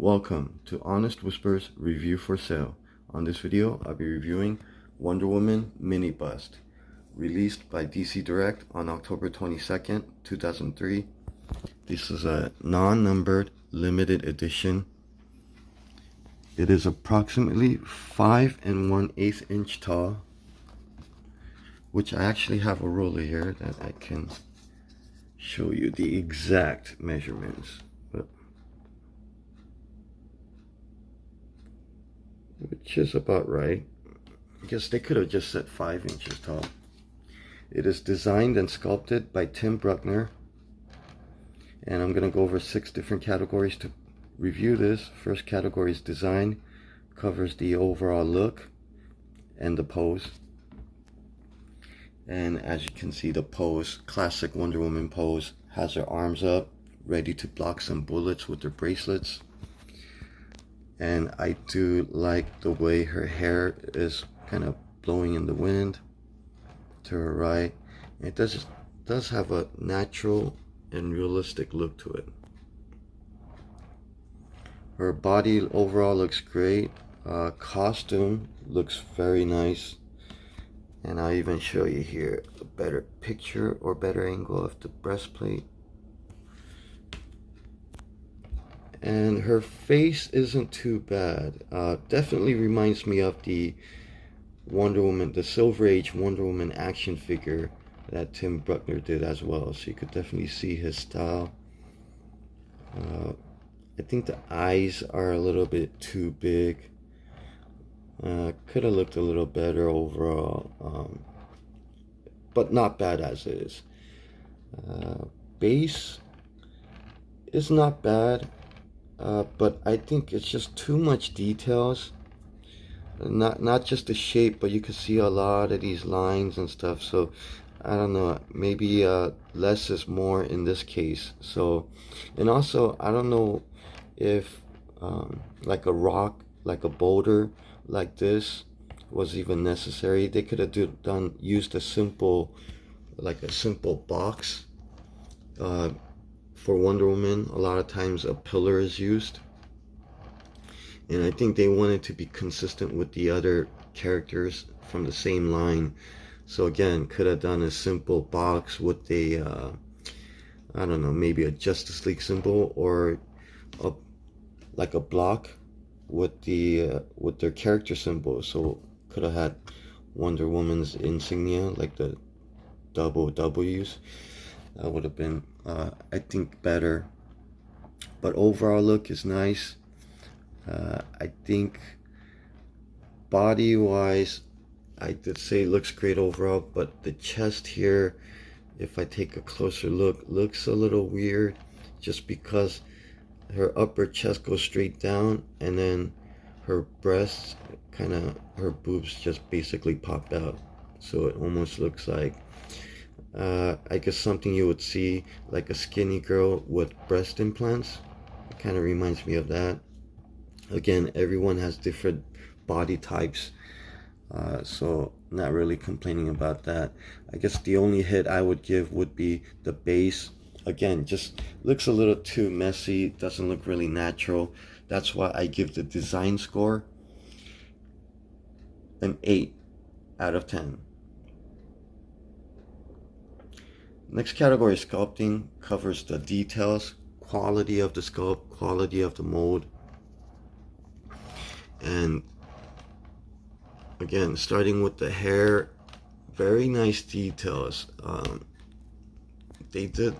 Welcome to Honest Whispers Review for Sale. On this video, I'll be reviewing Wonder Woman Mini Bust, released by DC Direct on October 22nd, 2003. This is a non-numbered limited edition. It is approximately 5 1/8 inch tall, which I actually have a ruler here that I can show you the exact measurements. Which is about right. I guess they could have just said 5 inches tall. It is designed and sculpted by Tim Bruckner, and I'm going to go over 6 different categories to review this. First category is design, covers the overall look and the pose. And as you can see, the pose, classic Wonder Woman pose, has her arms up, ready to block some bullets with her bracelets. And I do like the way her hair is kind of blowing in the wind to her right. It does have a natural and realistic look to it. Her body overall looks great. Costume looks very nice. And I'll even show you here a better picture or better angle of the breastplate. And her face isn't too bad. Definitely reminds me of the Wonder Woman, the Silver Age Wonder Woman action figure that Tim Bruckner did as well. So you could definitely see his style. I think the eyes are a little bit too big. Could have looked a little better overall, but not bad as it is. Base is not bad. But I think it's just too much details. Not just the shape, but you can see a lot of these lines and stuff. So I don't know, maybe less is more in this case. So, and also I don't know if like a rock, like a boulder like this was even necessary. They could have used a simple box. For Wonder Woman, a lot of times a pillar is used, and I think they wanted to be consistent with the other characters from the same line. So again, could have done a simple box with a I don't know, maybe a Justice League symbol, or like a block with their character symbol. So could have had Wonder Woman's insignia, like the double W's. That would have been I think better, but overall look is nice. I think body wise, I did say it looks great overall, but the chest here, if I take a closer look, looks a little weird, just because her upper chest goes straight down, and then her breasts, her boobs just basically pop out. So it almost looks like I guess something you would see like a skinny girl with breast implants. It kind of reminds me of that. Again, everyone has different body types, so not really complaining about that. I guess the only hit I would give would be the base. Again, just looks a little too messy, doesn't look really natural. That's why I give the design score an 8 out of 10. Next category is sculpting, covers the details, quality of the sculpt, quality of the mold. And again, starting with the hair, very nice details. They did,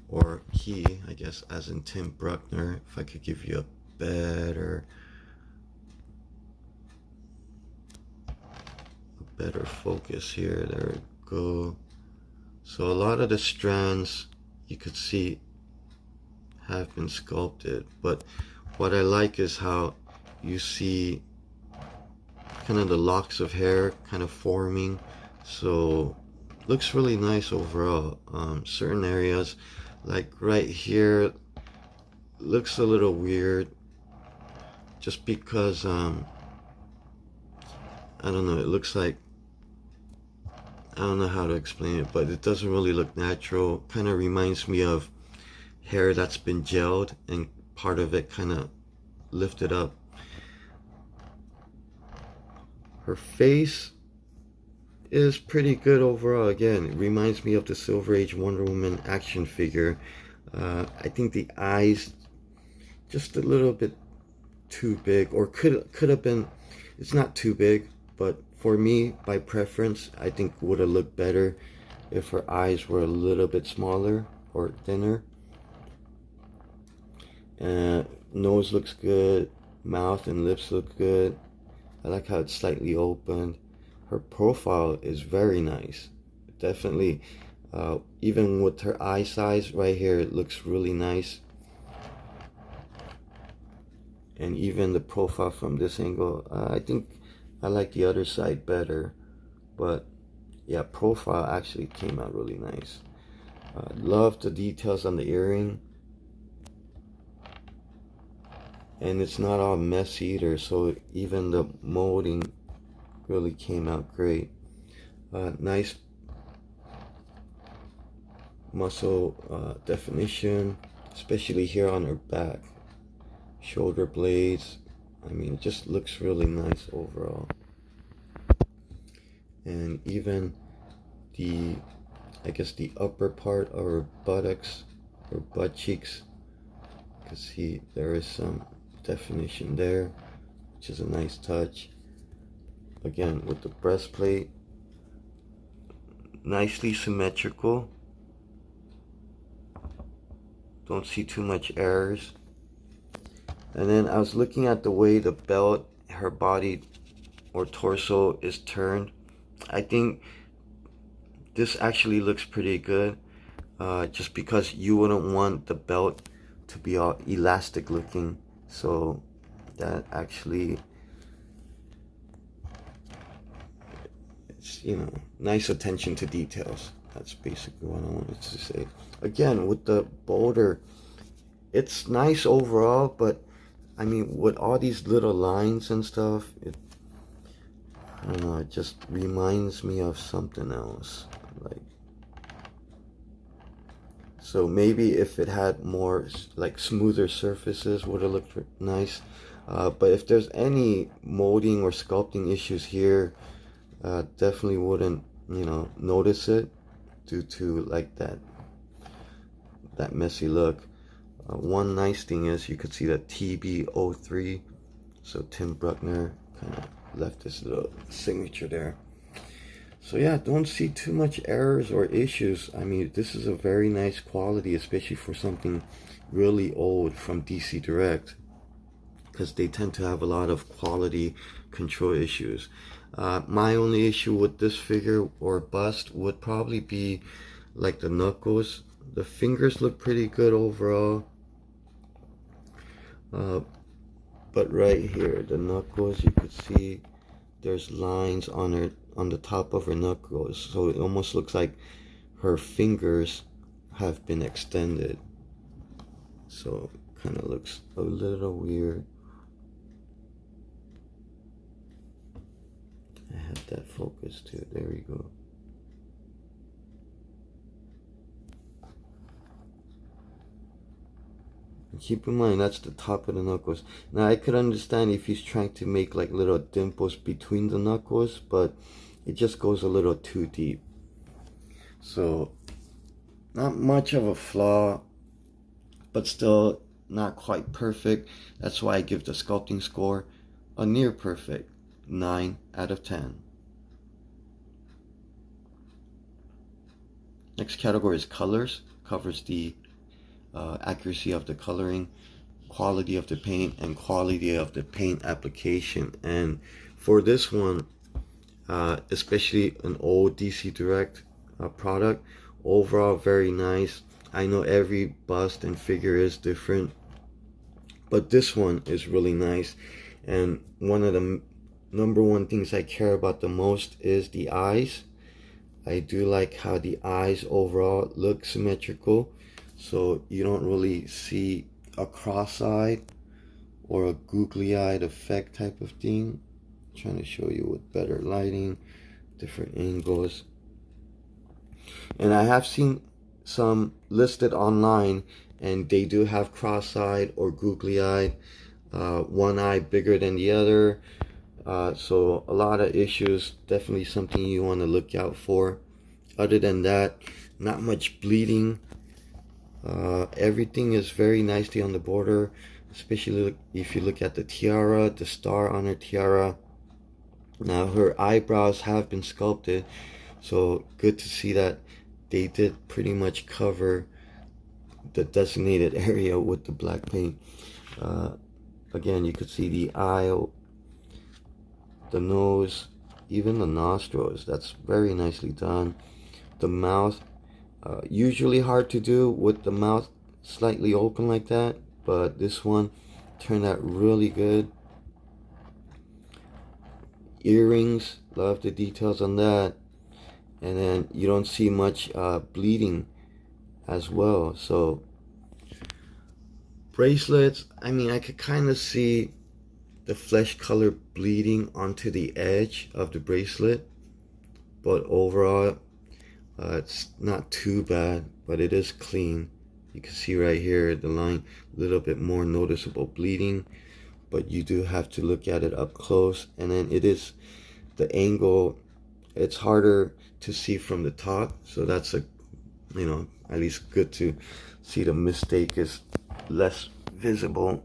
or he, I guess, as in Tim Bruckner, if I could give you a better focus here, there we go. So a lot of the strands you could see have been sculpted, but what I like is how you see kind of the locks of hair kind of forming. So looks really nice overall. Certain areas, like right here, looks a little weird, just because I don't know, it looks like, I don't know how to explain it, but it doesn't really look natural. Kind of reminds me of hair that's been gelled, and part of it kind of lifted up. Her face is pretty good overall. Again, it reminds me of the Silver Age Wonder Woman action figure. I think the eyes just a little bit too big, or could have been. It's not too big, but for me, by preference, I think would have looked better if her eyes were a little bit smaller or thinner. Nose looks good, mouth and lips look good. I like how it's slightly opened. Her profile is very nice. Definitely, even with her eye size right here, it looks really nice. And even the profile from this angle, I think I like the other side better. But yeah, profile actually came out really nice. Love the details on the earring. And it's not all messy either, so even the molding really came out great. Nice muscle definition, especially here on her back. Shoulder blades, I mean, it just looks really nice overall. And even the, I guess the upper part of her buttocks or butt cheeks, you can see there is some definition there, which is a nice touch. Again, with the breastplate, nicely symmetrical. Don't see too much errors. And then I was looking at the way the belt, her body or torso is turned. I think this actually looks pretty good, just because you wouldn't want the belt to be all elastic looking. So that actually, it's, you know, nice attention to details. That's basically what I wanted to say. Again, with the boulder, it's nice overall, but I mean, with all these little lines and stuff, I don't know, it just reminds me of something else. Like, so maybe if it had more like smoother surfaces, would have looked nice. But if there's any molding or sculpting issues here, definitely wouldn't, you know, notice it due to like that messy look. One nice thing is you could see that TB03, so Tim Bruckner kind of left his little signature there. So yeah, don't see too much errors or issues. I mean, this is a very nice quality, especially for something really old from DC Direct, because they tend to have a lot of quality control issues. My only issue with this figure or bust would probably be like the knuckles. The fingers look pretty good overall. But right here, the knuckles, you could see there's lines on her, on the top of her knuckles, so it almost looks like her fingers have been extended. So it kind of looks a little weird. I had that focus too. There we go. Keep in mind, that's the top of the knuckles. Now, I could understand if he's trying to make like little dimples between the knuckles, but it just goes a little too deep. So, not much of a flaw, but still not quite perfect. That's why I give the sculpting score a near perfect 9 out of 10. Next category is colors. Covers the accuracy of the coloring, quality of the paint, and quality of the paint application. And for this one, especially an old DC Direct product, overall very nice. I know every bust and figure is different, but this one is really nice. And one of the number one things I care about the most is the eyes. I do like how the eyes overall look symmetrical, so you don't really see a cross-eyed or a googly-eyed effect type of thing. I'm trying to show you with better lighting, different angles. And I have seen some listed online, and they do have cross-eyed or googly-eyed. one eye bigger than the other. So a lot of issues, definitely something you want to look out for. Other than that, not much bleeding. Everything is very nicely on the border, especially if you look at the tiara, the star on her tiara. Now her eyebrows have been sculpted, so good to see that they did pretty much cover the designated area with the black paint. Again, you could see the eye, the nose, even the nostrils. That's very nicely done. The mouth, usually hard to do with the mouth slightly open like that, but this one turned out really good. Earrings, love the details on that. And then you don't see much bleeding as well. So bracelets, I mean, I could kind of see the flesh color bleeding onto the edge of the bracelet, but overall it's not too bad, but it is clean. You can see right here the line, a little bit more noticeable bleeding, but you do have to look at it up close. And then it is the angle, it's harder to see from the top, so that's a, you know, at least good to see the mistake is less visible.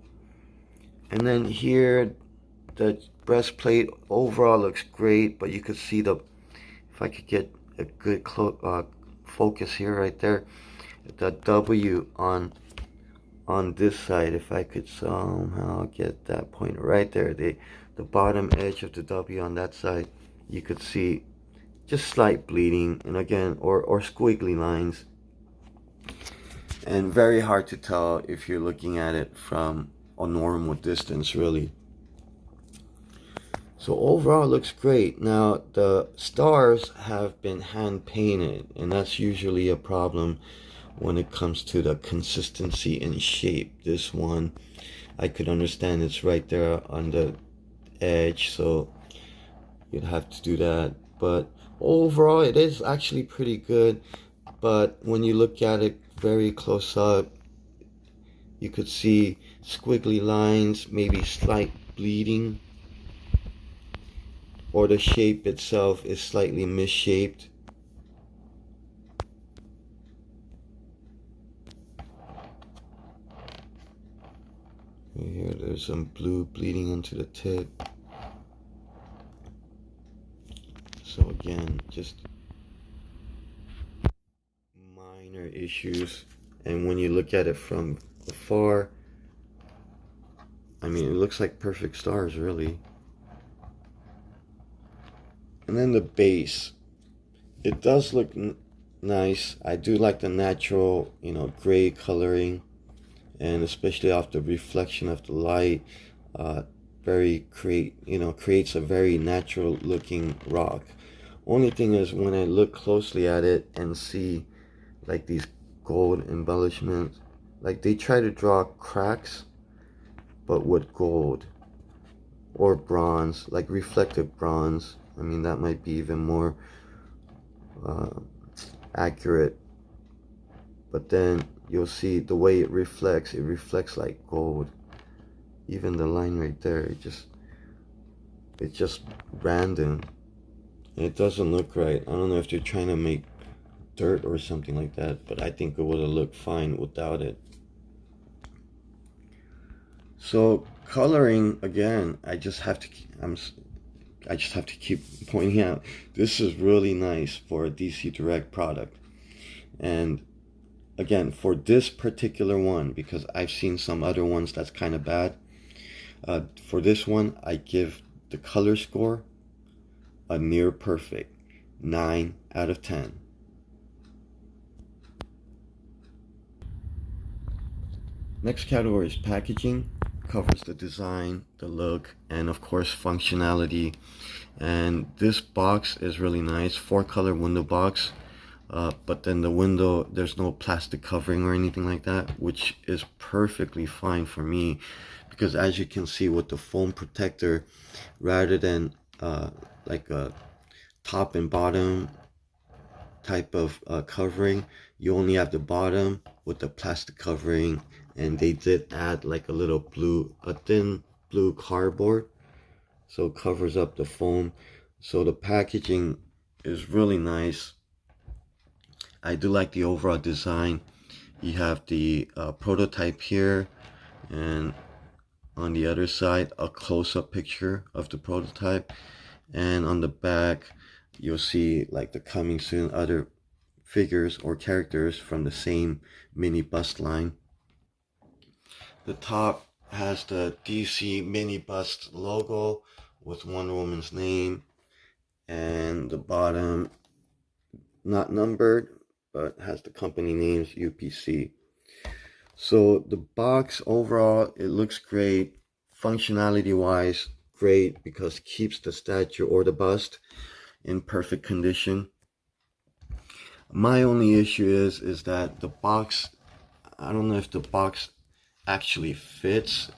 And then here the breastplate overall looks great, but you could see the, if I could get a good focus here right there, the W on this side, if I could somehow get that point right there, the bottom edge of the W on that side, you could see just slight bleeding, and again, or squiggly lines, and very hard to tell if you're looking at it from a normal distance, really. So overall it looks great. Now the stars have been hand painted, and that's usually a problem when it comes to the consistency and shape. This one, I could understand it's right there on the edge, so you'd have to do that. But overall it is actually pretty good. But when you look at it very close up, you could see squiggly lines, maybe slight bleeding, or the shape itself is slightly misshaped. Here there's some blue bleeding into the tip. So again, just minor issues. And when you look at it from afar, I mean, it looks like perfect stars, really. And then the base, it does look nice. I do like the natural, you know, gray coloring, and especially off the reflection of the light, creates a very natural looking rock. Only thing is, when I look closely at it and see like these gold embellishments, like they try to draw cracks but with gold or bronze, like reflective bronze. I mean, that might be even more accurate. But then you'll see the way it reflects like gold. Even the line right there, it's just random. And it doesn't look right. I don't know if they're trying to make dirt or something like that, but I think it would have looked fine without it. So coloring, again, I just have to keep pointing out, this is really nice for a DC Direct product. And again, for this particular one, because I've seen some other ones that's kind of bad, for this one, I give the color score a near perfect 9 out of 10. Next category is packaging. Covers the design, the look, and of course functionality. And this box is really nice, 4-color window box, but then the window, there's no plastic covering or anything like that, which is perfectly fine for me, because as you can see with the foam protector, rather than like a top and bottom type of covering, you only have the bottom with the plastic covering, and they did add like a thin blue cardboard, so it covers up the foam. So the packaging is really nice. I do like the overall design. You have the prototype here, and on the other side a close-up picture of the prototype, and on the back you'll see like the coming soon other figures or characters from the same mini bust line. The top has the DC mini bust logo with Wonder Woman's name, and the bottom not numbered but has the company names UPC. So the box overall, it looks great. Functionality wise, great, because it keeps the statue or the bust in perfect condition. My only issue is that the box, I don't know if the box actually fits.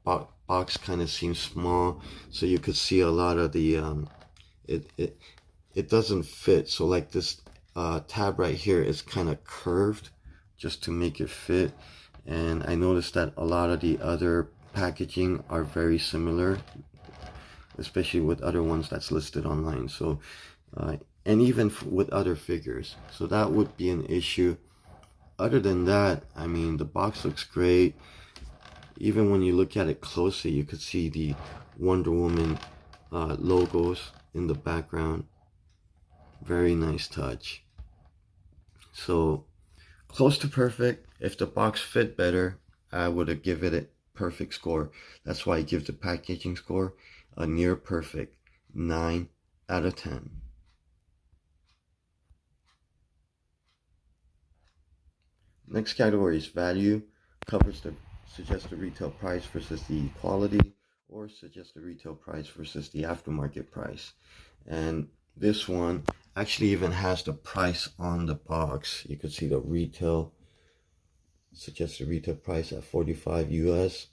Box kind of seems small, so you could see a lot of the it doesn't fit. So like this tab right here is kind of curved just to make it fit, and I noticed that a lot of the other packaging are very similar, especially with other ones that's listed online. So and even with other figures, so that would be an issue. Other than that, I mean, the box looks great. Even when you look at it closely, you could see the Wonder Woman logos in the background. Very nice touch. So close to perfect. If the box fit better, I would have given it perfect score. That's why I give the packaging score a near perfect 9 out of 10. Next category is value. Covers the suggested retail price versus the quality, or suggested retail price versus the aftermarket price. And this one actually even has the price on the box. You can see the retail, suggested retail price at 45 US,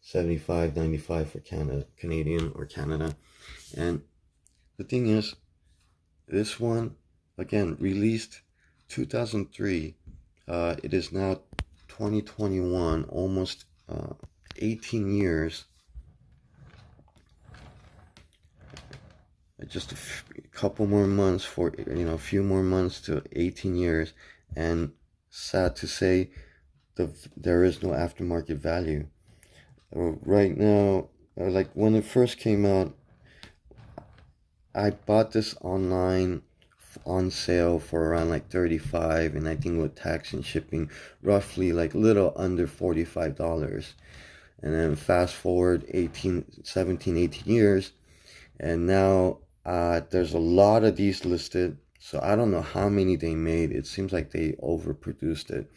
75.95 for Canadian or Canada. And the thing is, this one, again, released 2003. It is now 2021, almost 18 years. Just a couple more months for, a few more months to 18 years. And sad to say, there is no aftermarket value. Right now, like when it first came out, I bought this online on sale for around like $35, and I think with tax and shipping, roughly like little under $45. And then fast forward 17, 18 years, and now there's a lot of these listed. So I don't know how many they made. It seems like they overproduced it.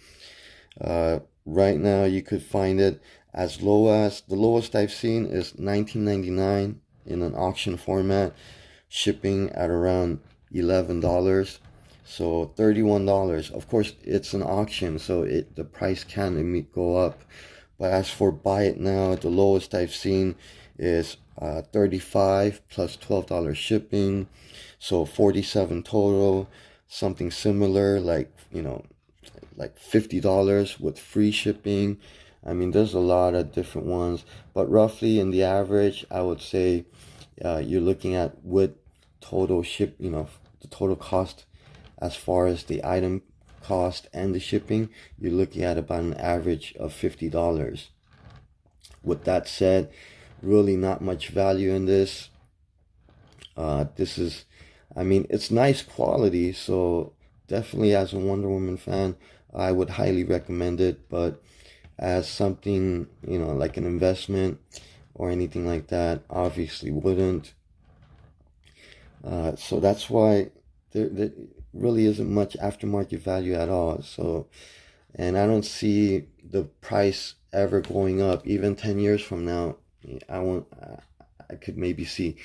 Right now you could find it as low as, the lowest I've seen is $19.99 in an auction format, shipping at around $11, so $31. Of course, it's an auction, so the price can go up. But as for buy it now, the lowest I've seen is $35 plus $12 shipping, so $47 total. Something similar, like like $50 with free shipping. I mean, there's a lot of different ones, but roughly in the average, I would say you're looking at with total ship, the total cost as far as the item cost and the shipping, you're looking at about an average of $50. With that said, really not much value in this. This is, I mean, it's nice quality, so definitely as a Wonder Woman fan, I would highly recommend it. But as something, like an investment or anything like that, obviously wouldn't. So that's why there really isn't much aftermarket value at all. So, and I don't see the price ever going up. Even 10 years from now, I could maybe see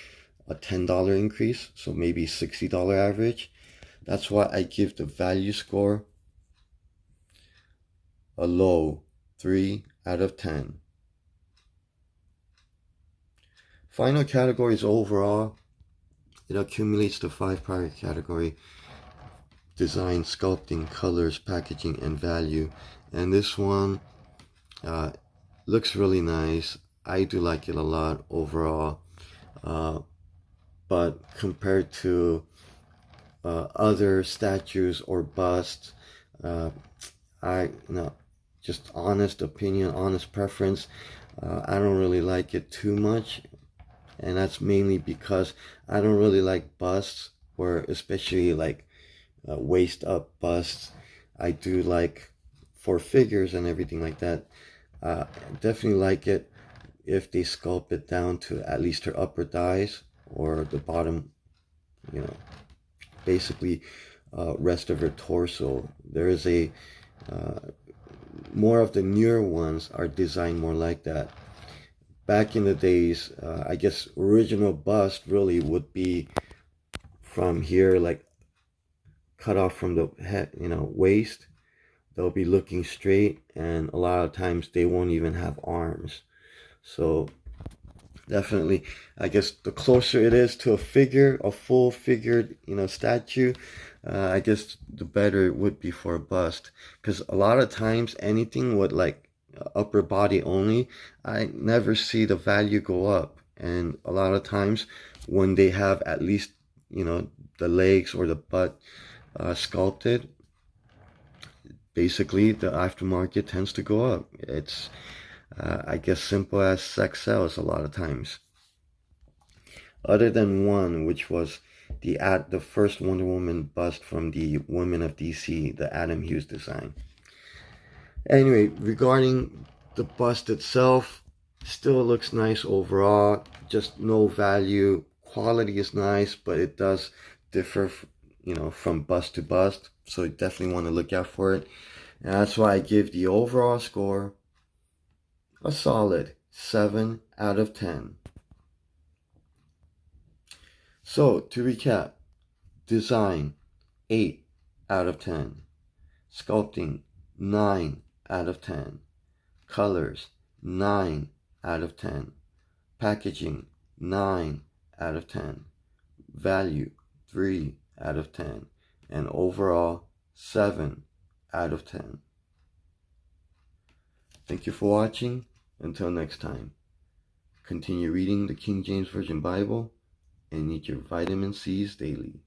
a $10 increase, so maybe $60 average. That's why I give the value score a low 3 out of 10. Final categories overall, it accumulates to 5 prior category: design, sculpting, colors, packaging, and value. And this one looks really nice. I do like it a lot overall. But compared to other statues or busts, just honest opinion, honest preference, I don't really like it too much. And that's mainly because I don't really like busts, or especially like waist up busts. I do like for figures and everything like that. Definitely like it if they sculpt it down to at least her upper thighs or the bottom, you know, basically rest of her torso. There is a more of the newer ones are designed more like that. Back in the days, I guess original bust really would be from here, like cut off from the head, waist. They'll be looking straight, and a lot of times they won't even have arms. So definitely, I guess the closer it is to a figure, a full figured, statue, I guess the better it would be for a bust. Because a lot of times, anything with like upper body only, I never see the value go up. And a lot of times, when they have at least, the legs or the butt sculpted, basically the aftermarket tends to go up. It's I guess simple as sex sells a lot of times. Other than one, which was the first Wonder Woman bust from the Women of DC, the Adam Hughes design. Anyway, regarding the bust itself, still looks nice overall. Just no value. Quality is nice, but it does differ, from bust to bust. So you definitely want to look out for it. And that's why I give the overall score a solid 7 out of 10. So, to recap, design, 8 out of 10. Sculpting, 9 out of 10. Colors, 9 out of 10. Packaging, 9 out of 10. Value, 3 out of 10. And overall, 7 out of 10. Thank you for watching. Until next time, continue reading the King James Version Bible and eat your vitamin C's daily.